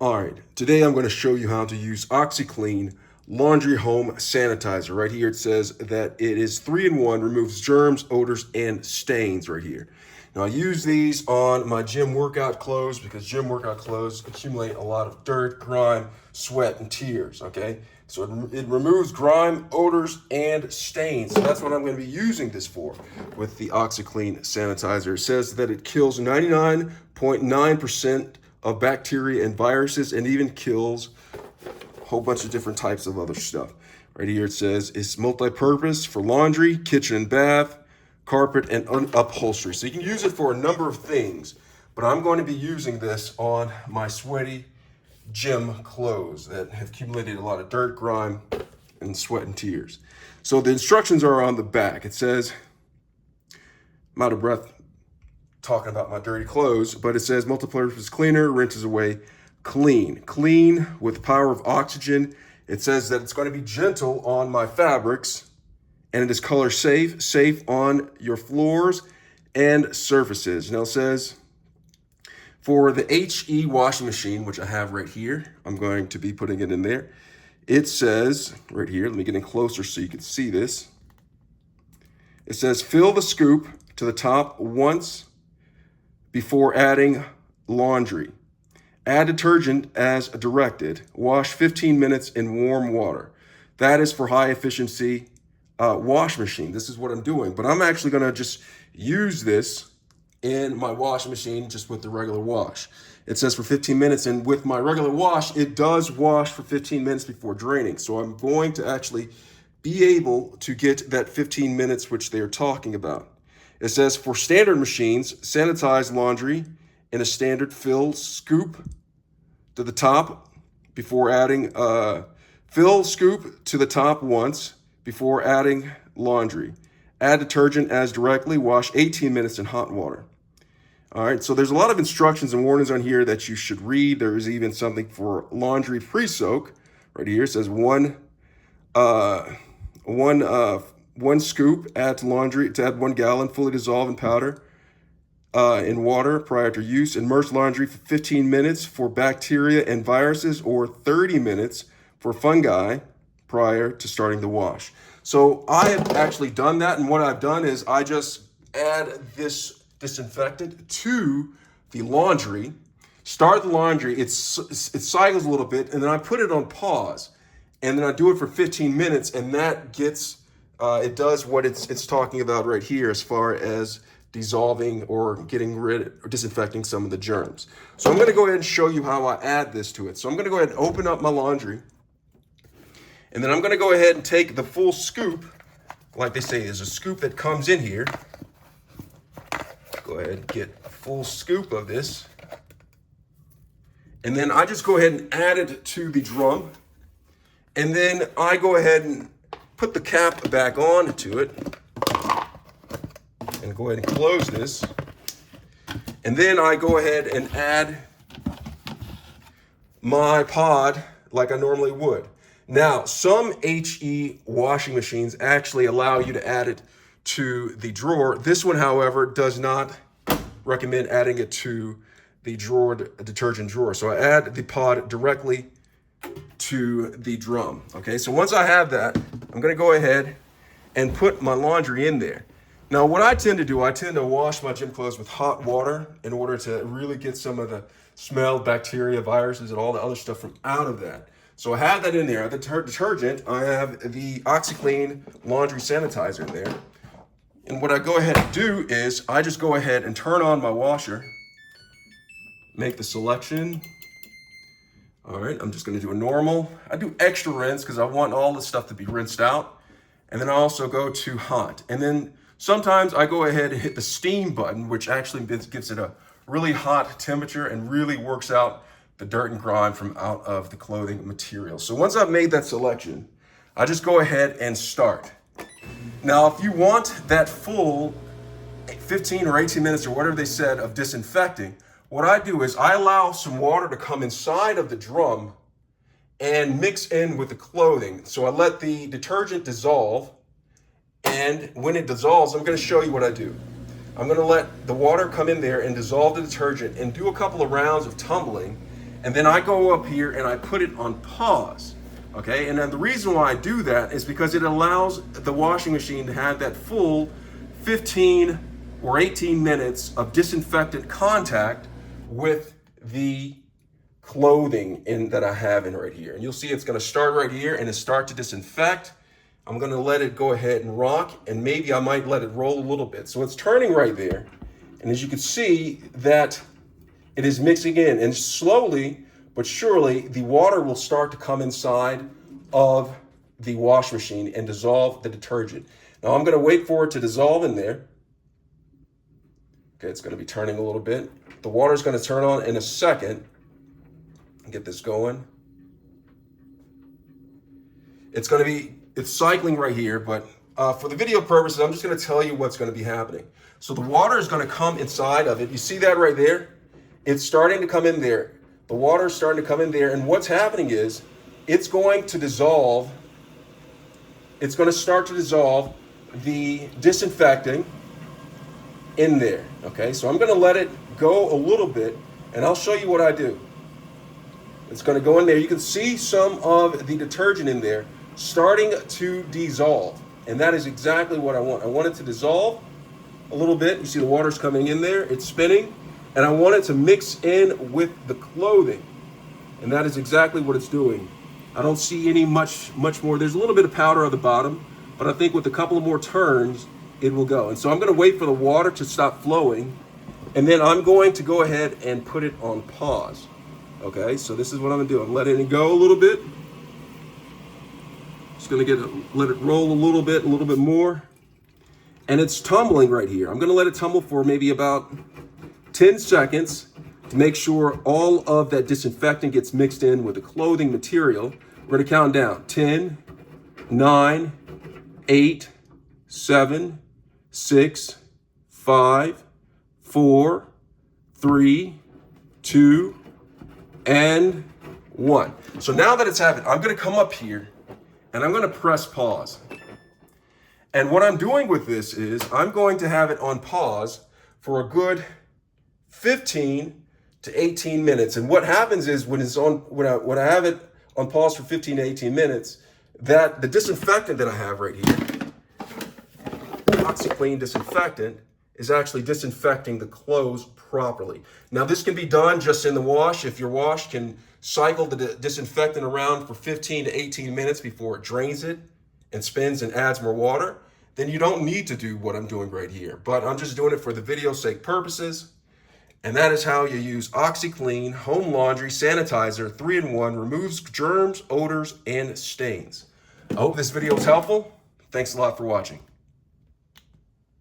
All right, today I'm going to show you how to use OxiClean Laundry Home Sanitizer. Right here it says that it is 3-in-1, removes germs, odors, and stains right here. Now I use these on my gym workout clothes because gym workout clothes accumulate a lot of dirt, grime, sweat, and tears, okay? So it removes grime, odors, and stains. So that's what I'm going to be using this for with the OxiClean Sanitizer. It says that it kills 99.9% of bacteria and viruses and even kills a whole bunch of different types of other stuff. Right here it says it's multi-purpose for laundry, kitchen and bath, carpet, and upholstery. So you can use it for a number of things, but I'm going to be using this on my sweaty gym clothes that have accumulated a lot of dirt, grime, and sweat and tears. So the instructions are on the back. It says, I'm out of breath talking about my dirty clothes, but it says multi-purpose cleaner, rinses away clean. Clean with power of oxygen. It says that it's going to be gentle on my fabrics, and it is color safe, safe on your floors and surfaces. Now it says, for the HE washing machine, which I have right here, I'm going to be putting it in there. It says right here, let me get in closer so you can see this. It says fill the scoop to the top once before adding laundry. Add detergent as directed. Wash 15 minutes in warm water. That is for high efficiency wash machine. This is what I'm doing, but I'm actually gonna just use this in my washing machine just with the regular wash. It says for 15 minutes, and with my regular wash, it does wash for 15 minutes before draining. So I'm going to actually be able to get that 15 minutes which they're talking about. It says for standard machines, sanitize laundry in a standard fill scoop to the top before adding, fill scoop to the top once before adding laundry. Add detergent as directly, wash 18 minutes in hot water. All right, so there's a lot of instructions and warnings on here that you should read. There is even something for laundry pre-soak. Right here it says one scoop, add to laundry, to add 1 gallon, fully dissolve in powder in water prior to use. Immerse laundry for 15 minutes for bacteria and viruses, or 30 minutes for fungi prior to starting the wash. So I have actually done that, and what I've done is I just add this disinfectant to the laundry, start the laundry, it cycles a little bit, and then I put it on pause, and then I do it for 15 minutes, and that gets it does what it's talking about right here as far as dissolving or getting rid or disinfecting some of the germs. So I'm going to go ahead and show you how I add this to it. So I'm going to go ahead and open up my laundry, and then I'm going to go ahead and take the full scoop. Like they say, there's a scoop that comes in here. Go ahead and get a full scoop of this. And then I just go ahead and add it to the drum. And then I go ahead and put the cap back on to it. And go ahead and close this. And then I go ahead and add my pod like I normally would. Now, some HE washing machines actually allow you to add it to the drawer. This one, however, does not recommend adding it to the drawer, detergent drawer. So I add the pod directly to the drum. Okay, so once I have that, I'm gonna go ahead and put my laundry in there. Now, what I tend to do, I tend to wash my gym clothes with hot water in order to really get some of the smell, bacteria, viruses, and all the other stuff from out of that. So I have that in there. The detergent, I have the OxiClean Laundry Sanitizer in there. And what I go ahead and do is I just go ahead and turn on my washer, make the selection. All right, I'm just gonna do a normal. I do extra rinse because I want all the stuff to be rinsed out. And then I also go to hot. And then sometimes I go ahead and hit the steam button, which actually gives it a really hot temperature and really works out the dirt and grime from out of the clothing material. So once I've made that selection, I just go ahead and start. Now, if you want that full 15 or 18 minutes or whatever they said of disinfecting, what I do is I allow some water to come inside of the drum and mix in with the clothing. So I let the detergent dissolve, and when it dissolves, I'm gonna show you what I do. I'm gonna let the water come in there and dissolve the detergent and do a couple of rounds of tumbling, And then I go up here and I put it on pause. Okay, and then the reason why I do that is because it allows the washing machine to have that full 15 or 18 minutes of disinfectant contact with the clothing that I have in right here. And you'll see it's gonna start right here and it start to disinfect. I'm gonna let it go ahead and rock, and maybe I might let it roll a little bit. So it's turning right there. And as you can see that it is mixing in, and slowly but surely the water will start to come inside of the wash machine and dissolve the detergent. Now I'm gonna wait for it to dissolve in there. Okay, it's gonna be turning a little bit. The water's gonna turn on in a second. Get this going. It's cycling right here, but for the video purposes, I'm just gonna tell you what's gonna be happening. So the water is gonna come inside of it. You see that right there? It's starting to come in there. The water is starting to come in there, and what's happening is it's going to dissolve. It's gonna start to dissolve the disinfecting in there, okay? So I'm gonna let it go a little bit, and I'll show you what I do. It's gonna go in there. You can see some of the detergent in there starting to dissolve, and that is exactly what I want. I want it to dissolve a little bit. You see the water's coming in there, it's spinning, and I want it to mix in with the clothing, and that is exactly what it's doing. I don't see any much more. There's a little bit of powder on the bottom, but I think with a couple of more turns, it will go. And so I'm gonna wait for the water to stop flowing, and then I'm going to go ahead and put it on pause. Okay, so this is what I'm gonna do. I'm letting it go a little bit. Just gonna let it roll a little bit more. And it's tumbling right here. I'm gonna let it tumble for maybe about 10 seconds to make sure all of that disinfectant gets mixed in with the clothing material. We're gonna count down. 10, 9, 8, 7, 6, 5, 4, 3, 2, and 1. So now that it's happened, I'm gonna come up here and I'm gonna press pause. And what I'm doing with this is I'm going to have it on pause for a good 15 to 18 minutes. And what happens is when I have it on pause for 15 to 18 minutes, that the disinfectant that I have right here, OxiClean disinfectant, is actually disinfecting the clothes properly. Now this can be done just in the wash. If your wash can cycle the disinfectant around for 15 to 18 minutes before it drains it and spins and adds more water, then you don't need to do what I'm doing right here. But I'm just doing it for the video's sake purposes. And that is how you use OxiClean Home Laundry Sanitizer 3-in-1, removes germs, odors, and stains. I hope this video was helpful. Thanks a lot for watching.